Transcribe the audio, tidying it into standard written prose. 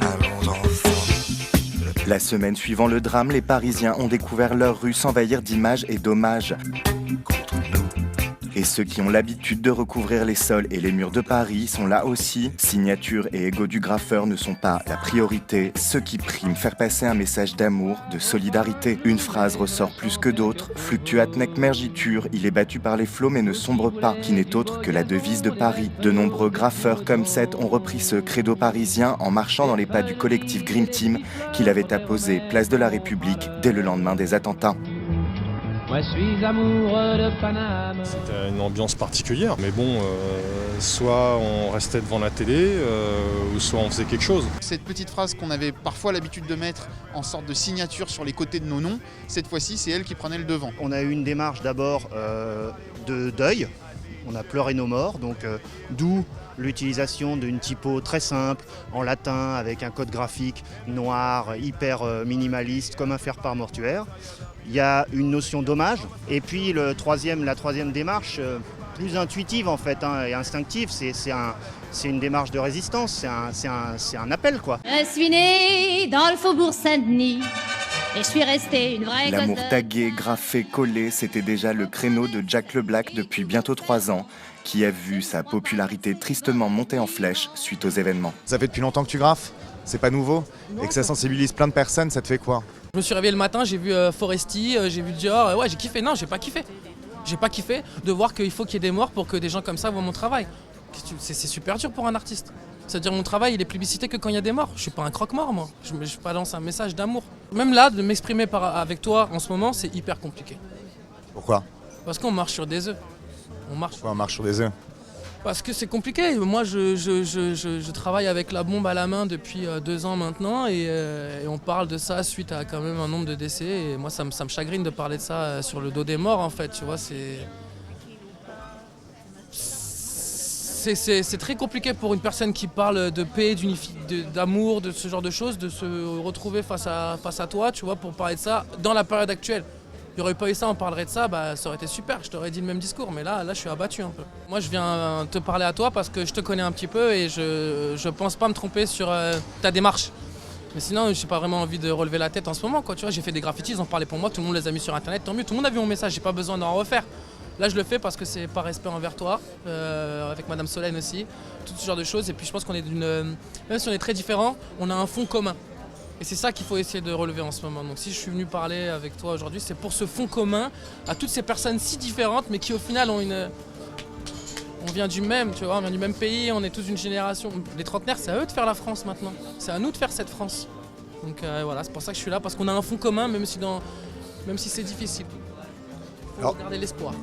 Allons enfants. La semaine suivant le drame, les Parisiens ont découvert leur rue s'envahir d'images et d'hommages. Contre nous. Et ceux qui ont l'habitude de recouvrir les sols et les murs de Paris sont là aussi. Signature et ego du graffeur ne sont pas la priorité. Ce qui prime, faire passer un message d'amour, de solidarité. Une phrase ressort plus que d'autres. Fluctuat nec mergitur, il est battu par les flots mais ne sombre pas, qui n'est autre que la devise de Paris. De nombreux graffeurs comme Seth ont repris ce credo parisien en marchant dans les pas du collectif Green Team qu'il avait apposé place de la République dès le lendemain des attentats. Moi suis amoureux de Paname. C'était une ambiance particulière, mais bon, soit on restait devant la télé, ou soit on faisait quelque chose. Cette petite phrase qu'on avait parfois l'habitude de mettre en sorte de signature sur les côtés de nos noms, cette fois-ci c'est elle qui prenait le devant. On a eu une démarche d'abord de deuil, on a pleuré nos morts, donc d'où l'utilisation d'une typo très simple, en latin, avec un code graphique noir, hyper minimaliste, comme un faire-part mortuaire. Il y a une notion d'hommage, et puis la troisième démarche, plus intuitive en fait, et instinctive, c'est une démarche de résistance, c'est un appel quoi. Je suis née dans le faubourg Saint-Denis. Et je suis restée une vraie L'amour gosse de- tagué, graffé, collé, c'était déjà le créneau de Jack Le Black depuis bientôt 3 ans, qui a vu sa popularité tristement monter en flèche suite aux événements. Ça fait depuis longtemps que tu graffes, c'est pas nouveau, et que ça sensibilise plein de personnes, ça te fait quoi? Je me suis réveillé le matin, j'ai vu Foresti, j'ai vu Dior, ouais j'ai kiffé. Non, j'ai pas kiffé. J'ai pas kiffé de voir qu'il faut qu'il y ait des morts pour que des gens comme ça voient mon travail. C'est super dur pour un artiste. C'est-à-dire mon travail il est plébiscité que quand il y a des morts. Je suis pas un croque-mort moi, je balance un message d'amour. Même là, de m'exprimer avec toi en ce moment, c'est hyper compliqué. Pourquoi? Parce qu'on marche sur des œufs. On marche. Pourquoi on marche sur des œufs? Parce que c'est compliqué. Moi, je travaille avec la bombe à la main depuis 2 ans maintenant et on parle de ça suite à quand même un nombre de décès. Et moi, ça me chagrine de parler de ça sur le dos des morts, en fait. Tu vois, c'est très compliqué pour une personne qui parle de paix, d'amour, de ce genre de choses, de se retrouver face à toi, tu vois, pour parler de ça dans la période actuelle. Il n'y aurait pas eu ça, on parlerait de ça, bah, ça aurait été super, je t'aurais dit le même discours, mais là je suis abattu un peu. Moi je viens te parler à toi parce que je te connais un petit peu et je pense pas me tromper sur ta démarche. Mais sinon, j'ai pas vraiment envie de relever la tête en ce moment, quoi. Tu vois, j'ai fait des graffitis, ils en parlaient pour moi, tout le monde les a mis sur internet, tant mieux, tout le monde a vu mon message, j'ai pas besoin d'en refaire. Là je le fais parce que c'est par respect envers toi, avec Madame Solène aussi, tout ce genre de choses. Et puis je pense qu'on est même si on est très différents, on a un fond commun. Et c'est ça qu'il faut essayer de relever en ce moment. Donc si je suis venu parler avec toi aujourd'hui, c'est pour ce fond commun à toutes ces personnes si différentes, mais qui au final ont on vient du même, tu vois, on vient du même pays, on est tous une génération. Les trentenaires, c'est à eux de faire la France maintenant. C'est à nous de faire cette France. Donc voilà, c'est pour ça que je suis là, parce qu'on a un fond commun, même si c'est difficile. Il faut garder l'espoir.